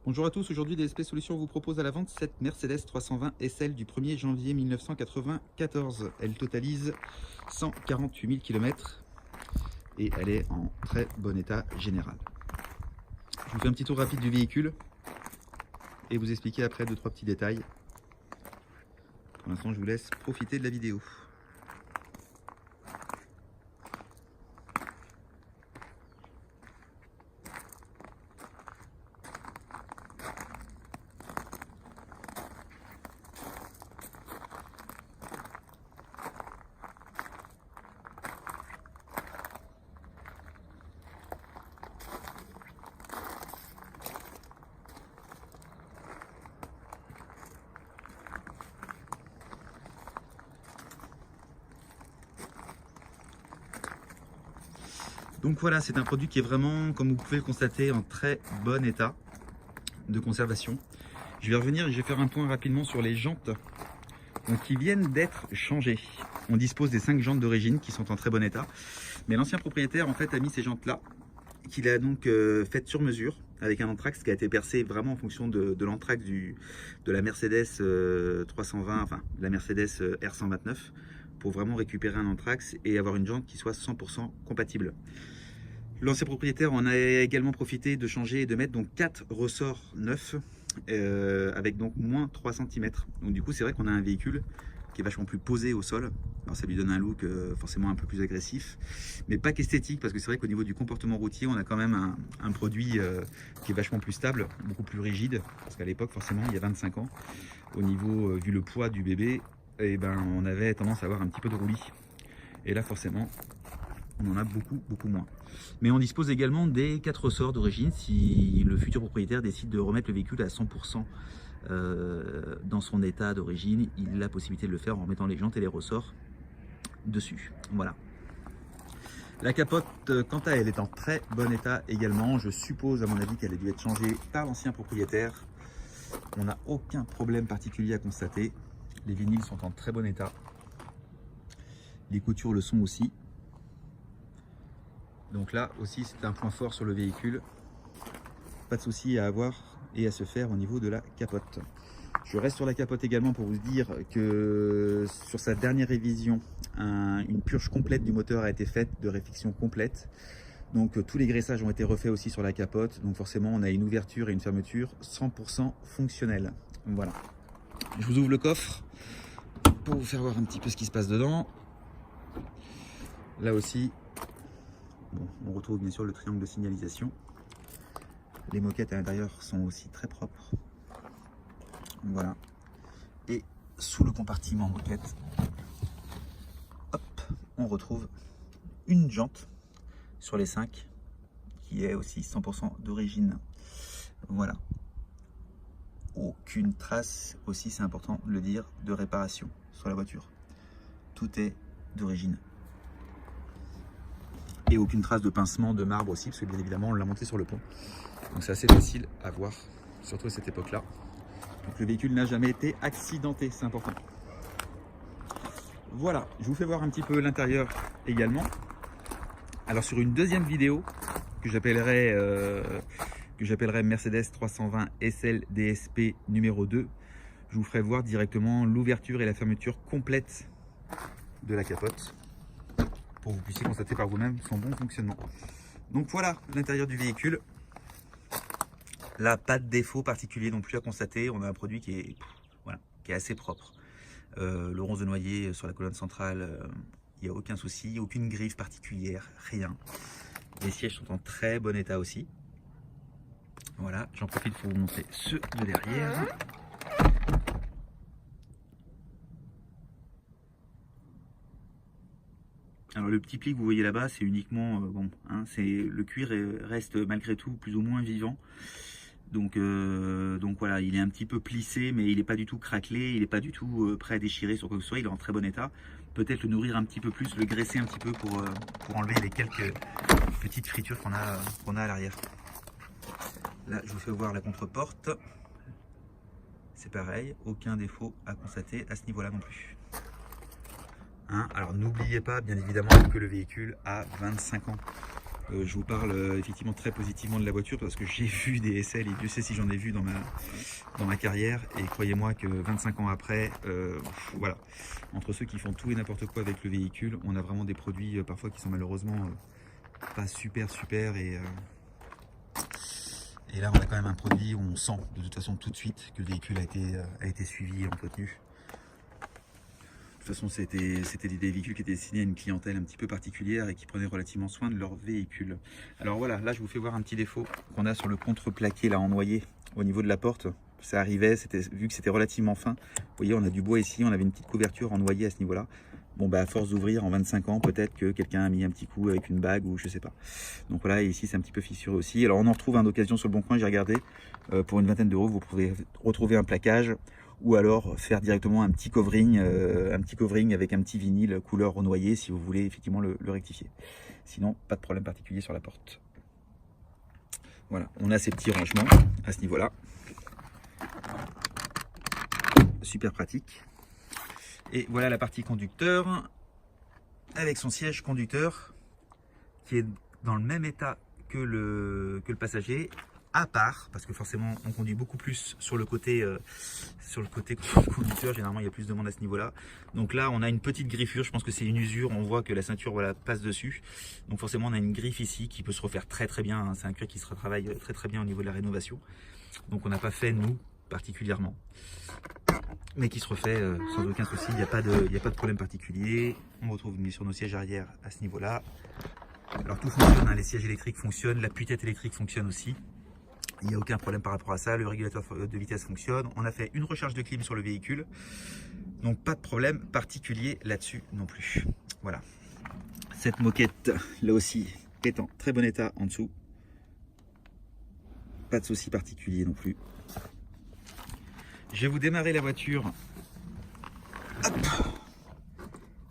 Bonjour à tous, aujourd'hui DSP Solutions vous propose à la vente cette Mercedes 320 SL du 1er janvier 1994. Elle totalise 148 000 km et elle est en très bon état général. Je vous fais un petit tour rapide du véhicule et vous expliquer après 2-3 petits détails. Pour l'instant je vous laisse profiter de la vidéo. Donc voilà, c'est un produit qui est vraiment, comme vous pouvez le constater, en très bon état de conservation. Je vais revenir et je vais faire un point rapidement sur les jantes qui viennent d'être changées. On dispose des 5 jantes d'origine qui sont en très bon état. Mais l'ancien propriétaire en fait a mis ces jantes là, qu'il a donc faites sur mesure, avec un anthrax qui a été percé vraiment en fonction de l'anthrax de la Mercedes 320, enfin la Mercedes R129, pour vraiment récupérer un anthrax et avoir une jante qui soit 100% compatible. L'ancien propriétaire en a également profité de changer et de mettre donc 4 ressorts neufs avec donc moins 3 cm. Donc du coup c'est vrai qu'on a un véhicule qui est vachement plus posé au sol. Alors ça lui donne un look forcément un peu plus agressif, mais pas qu'esthétique, parce que c'est vrai qu'au niveau du comportement routier, on a quand même un produit qui est vachement plus stable, beaucoup plus rigide, parce qu'à l'époque forcément il y a 25 ans, au niveau vu le poids du bébé, et ben on avait tendance à avoir un petit peu de roulis. Et là forcément on en a beaucoup moins. Mais on dispose également des 4 ressorts d'origine si le futur propriétaire décide de remettre le véhicule à 100% dans son état d'origine. Il a la possibilité de le faire en remettant les jantes et les ressorts dessus. Voilà. La capote, quant à elle, est en très bon état également. Je suppose, à mon avis, qu'elle a dû être changée par l'ancien propriétaire. On n'a aucun problème particulier à constater. Les vinyles sont en très bon état. Les coutures le sont aussi. Donc là aussi, c'est un point fort sur le véhicule. Pas de souci à avoir et à se faire au niveau de la capote. Je reste sur la capote également pour vous dire que sur sa dernière révision, une purge complète du moteur a été faite, de réfection complète. Donc tous les graissages ont été refaits aussi sur la capote. Donc forcément, on a une ouverture et une fermeture 100% fonctionnelles. Voilà. Je vous ouvre le coffre pour vous faire voir un petit peu ce qui se passe dedans. Là aussi, bon, on retrouve bien sûr le triangle de signalisation. Les moquettes à l'intérieur sont aussi très propres. Voilà. Et sous le compartiment moquette, hop, on retrouve une jante sur les 5 qui est aussi 100% d'origine. Voilà. Aucune trace, aussi c'est important de le dire, de réparation sur la voiture. Tout est d'origine. Et aucune trace de pincement de marbre aussi, parce que bien évidemment on l'a monté sur le pont. Donc c'est assez facile à voir, surtout à cette époque-là. Donc le véhicule n'a jamais été accidenté, c'est important. Voilà, je vous fais voir un petit peu l'intérieur également. Alors sur une deuxième vidéo que j'appellerai Mercedes 320 SL DSP numéro 2, je vous ferai voir directement l'ouverture et la fermeture complète de la capote pour que vous puissiez constater par vous-même son bon fonctionnement. Donc voilà l'intérieur du véhicule. Là, pas de défaut particulier non plus à constater. On a un produit qui est, voilà, qui est assez propre. Le ronce de noyer sur la colonne centrale, il n'y a aucun souci, aucune griffe particulière, rien. Les sièges sont en très bon état aussi. Voilà, j'en profite pour vous montrer ceux de derrière. Alors le petit pli que vous voyez là-bas, c'est uniquement, bon, hein, le cuir reste malgré tout plus ou moins vivant. Donc voilà, il est un petit peu plissé, mais il n'est pas du tout craquelé, il n'est pas du tout prêt à déchirer sur quoi que ce soit, il est en très bon état. Peut-être le nourrir un petit peu plus, le graisser un petit peu pour enlever les quelques petites fritures qu'on a à l'arrière. Là, je vous fais voir la contre-porte. C'est pareil, aucun défaut à constater à ce niveau-là non plus. Hein, alors n'oubliez pas, bien évidemment, que le véhicule a 25 ans. Je vous parle effectivement très positivement de la voiture parce que j'ai vu des SL et Dieu sait si j'en ai vu dans ma carrière, et croyez-moi que 25 ans après, voilà, entre ceux qui font tout et n'importe quoi avec le véhicule, on a vraiment des produits parfois qui sont malheureusement pas super et là on a quand même un produit où on sent de toute façon tout de suite que le véhicule a été suivi et entretenu. De toute façon, c'était des véhicules qui étaient destinés à une clientèle un petit peu particulière et qui prenaient relativement soin de leur véhicule. Alors voilà, là je vous fais voir un petit défaut qu'on a sur le contreplaqué là en noyer au niveau de la porte. Ça arrivait, vu que c'était relativement fin. Vous voyez, on a du bois ici, on avait une petite couverture en noyer à ce niveau-là. Bon bah à force d'ouvrir en 25 ans, peut-être que quelqu'un a mis un petit coup avec une bague ou je sais pas. Donc voilà, et ici c'est un petit peu fissuré aussi. Alors on en retrouve un d'occasion sur le bon coin, j'ai regardé. Pour une vingtaine d'euros, vous pouvez retrouver un plaquage. Ou alors faire directement un petit covering avec un petit vinyle couleur noyer si vous voulez effectivement le rectifier. Sinon, pas de problème particulier sur la porte. Voilà, on a ces petits rangements à ce niveau-là. Super pratique. Et voilà la partie conducteur avec son siège conducteur qui est dans le même état que le passager. À part, parce que forcément on conduit beaucoup plus sur le côté conducteur, généralement il y a plus de monde à ce niveau-là. Donc là on a une petite griffure, je pense que c'est une usure, on voit que la ceinture voilà, passe dessus. Donc forcément on a une griffe ici qui peut se refaire très bien, hein. C'est un cuir qui se retravaille très bien au niveau de la rénovation. Donc on n'a pas fait nous particulièrement, mais qui se refait sans aucun souci, il n'y a pas de problème particulier. On retrouve sur nos sièges arrière à ce niveau-là. Alors tout fonctionne, hein. Les sièges électriques fonctionnent, l'appui-tête électrique fonctionne aussi. Il n'y a aucun problème par rapport à ça, le régulateur de vitesse fonctionne, on a fait une recharge de clim sur le véhicule, donc pas de problème particulier là-dessus non plus. Voilà, cette moquette là aussi est en très bon état en dessous, pas de souci particulier non plus. Je vais vous démarrer la voiture. Hop.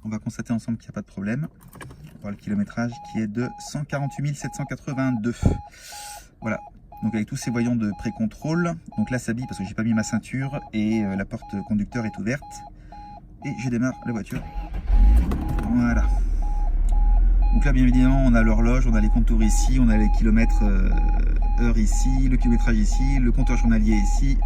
On va constater ensemble qu'il n'y a pas de problème. On va voir le kilométrage qui est de 148 782. Voilà. Donc avec tous ces voyants de pré-contrôle, donc là ça bille parce que j'ai pas mis ma ceinture et la porte conducteur est ouverte. Et je démarre la voiture. Voilà. Donc là bien évidemment on a l'horloge, on a les contours ici, on a les kilomètres heure ici, le kilométrage ici, le compteur journalier ici.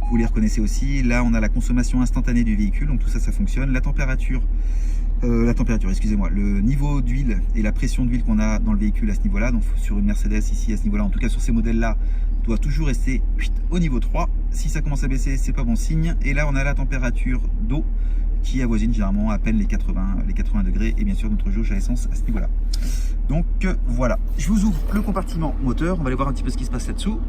Vous les reconnaissez aussi. Là on a la consommation instantanée du véhicule, donc tout ça ça fonctionne. La température, excusez-moi, le niveau d'huile et la pression d'huile qu'on a dans le véhicule à ce niveau-là, donc sur une Mercedes ici à ce niveau-là, en tout cas sur ces modèles-là, doit toujours rester au niveau 3. Si ça commence à baisser, c'est pas bon signe. Et là, on a la température d'eau qui avoisine généralement à peine les 80 degrés, et bien sûr notre jauge à essence à ce niveau-là. Donc voilà, je vous ouvre le compartiment moteur, on va aller voir un petit peu ce qui se passe là-dessous.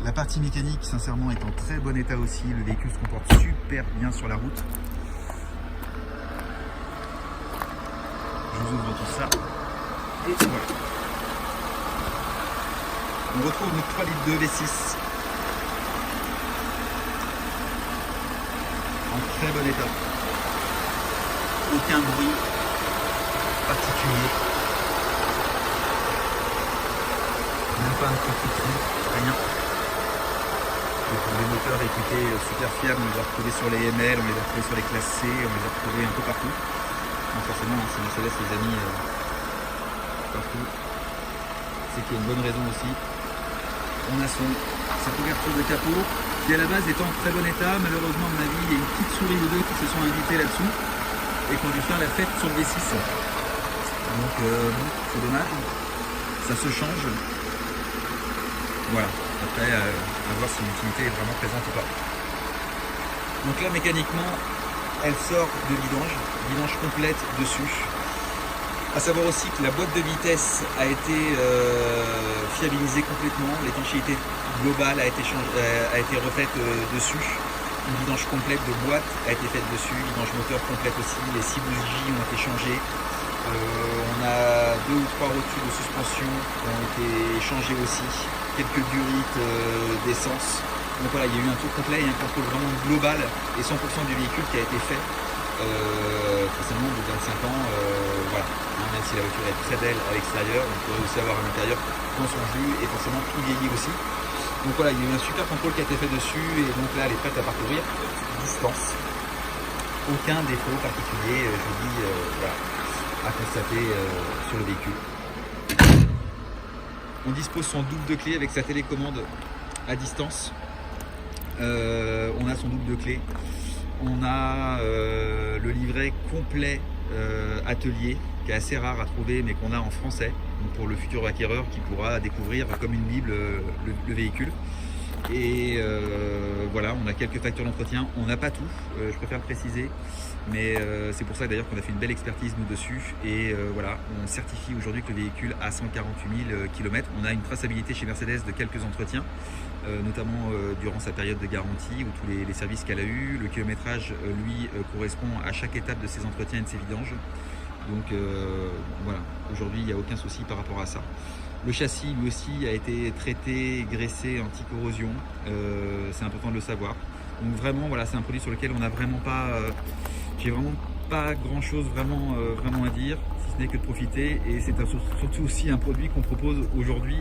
La partie mécanique, sincèrement, est en très bon état aussi. Le véhicule se comporte super bien sur la route. Je vous ouvre tout ça. Et voilà. On retrouve notre 3 litres de V6. En très bon état. Aucun bruit particulier. Même pas un petit cri, rien. Les moteurs équipés super fiables, on les a retrouvés sur les ML, on les a retrouvés sur les classes C, on les a retrouvés un peu partout. Donc forcément, c'est Mercedes les amis partout. C'est qu'il y a une bonne raison aussi. On a sa couverture de capot qui à la base est en très bon état. Malheureusement, à mon avis, il y a une petite souris ou deux qui se sont invitées là-dessous et qui ont dû faire la fête sur le V6. Donc c'est dommage. Ça se change. Voilà. Après, à voir si l'utilité est vraiment présente ou pas. Donc là, mécaniquement, elle sort de vidange complète dessus. A savoir aussi que la boîte de vitesse a été fiabilisée complètement. L'étanchéité globale a été refaite dessus. Une vidange complète de boîte a été faite dessus. Vidange moteur complète aussi. Les 6 bougies ont été changées. On a 2 ou 3 rotules de suspension qui ont été changées aussi. Quelques durites d'essence. Donc voilà, il y a eu un tour complet et un contrôle vraiment global et 100% du véhicule qui a été fait. Forcément, au bout de 25 ans, voilà. Même si la voiture est très belle à l'extérieur, on pourrait aussi avoir à l'intérieur dans son jus et forcément tout vieilli aussi. Donc voilà, il y a eu un super contrôle qui a été fait dessus et donc là, elle est prête à parcourir distance. Aucun défaut particulier, je vous dis, voilà. à constater sur le véhicule. On dispose son double de clé avec sa télécommande à distance. On a son double de clé. On a le livret complet atelier qui est assez rare à trouver mais qu'on a en français donc pour le futur acquéreur qui pourra découvrir comme une bible le véhicule. Et voilà, on a quelques factures d'entretien, on n'a pas tout, je préfère le préciser, mais c'est pour ça d'ailleurs qu'on a fait une belle expertise nous dessus. Et voilà, on certifie aujourd'hui que le véhicule a 148 000 km. On a une traçabilité chez Mercedes de quelques entretiens, notamment durant sa période de garantie ou tous les services qu'elle a eu. Le kilométrage lui correspond à chaque étape de ses entretiens et de ses vidanges. Donc voilà, aujourd'hui il n'y a aucun souci par rapport à ça. Le châssis lui aussi a été traité, graissé, anti-corrosion, c'est important de le savoir. Donc vraiment voilà, c'est un produit sur lequel on n'a vraiment pas, j'ai vraiment pas grand chose vraiment à dire, si ce n'est que de profiter. Et c'est surtout aussi un produit qu'on propose aujourd'hui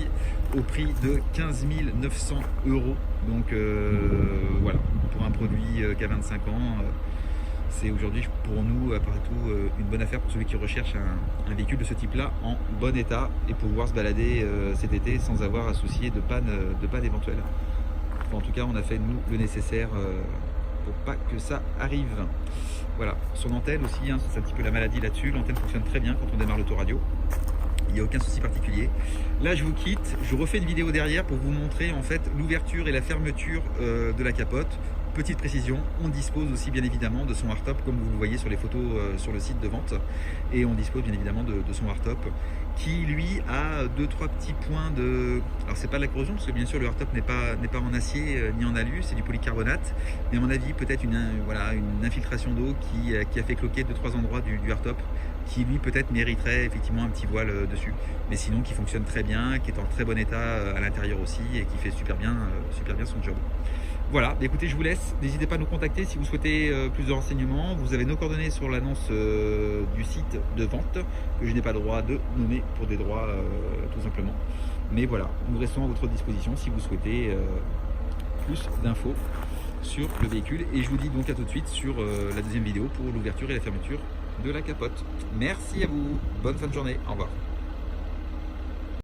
au prix de 15 900 €. Donc voilà, pour un produit qui a 25 ans. C'est aujourd'hui pour nous, après tout, une bonne affaire pour celui qui recherche un véhicule de ce type-là en bon état et pouvoir se balader cet été sans avoir à soucier de panne éventuelle. Enfin, en tout cas, on a fait nous le nécessaire pour pas que ça arrive. Voilà, son antenne aussi, hein, c'est un petit peu la maladie là-dessus. L'antenne fonctionne très bien quand on démarre l'autoradio. Il n'y a aucun souci particulier. Là, je vous quitte. Je refais une vidéo derrière pour vous montrer en fait l'ouverture et la fermeture de la capote. Petite précision, on dispose aussi bien évidemment de son hardtop comme vous le voyez sur les photos sur le site de vente, et on dispose bien évidemment de son hardtop qui lui a 2-3 petits points de... Alors c'est pas de la corrosion parce que bien sûr le hardtop n'est pas en acier ni en alu, c'est du polycarbonate, mais à mon avis peut-être une infiltration d'eau qui a fait cloquer 2-3 endroits du hardtop qui lui peut-être mériterait effectivement un petit voile dessus, mais sinon qui fonctionne très bien, qui est en très bon état à l'intérieur aussi et qui fait super bien son job. Voilà, écoutez, je vous laisse. N'hésitez pas à nous contacter si vous souhaitez plus de renseignements. Vous avez nos coordonnées sur l'annonce du site de vente que je n'ai pas le droit de nommer pour des droits tout simplement. Mais voilà, nous restons à votre disposition si vous souhaitez plus d'infos sur le véhicule. Et je vous dis donc à tout de suite sur la deuxième vidéo pour l'ouverture et la fermeture de la capote. Merci à vous, bonne fin de journée, au revoir.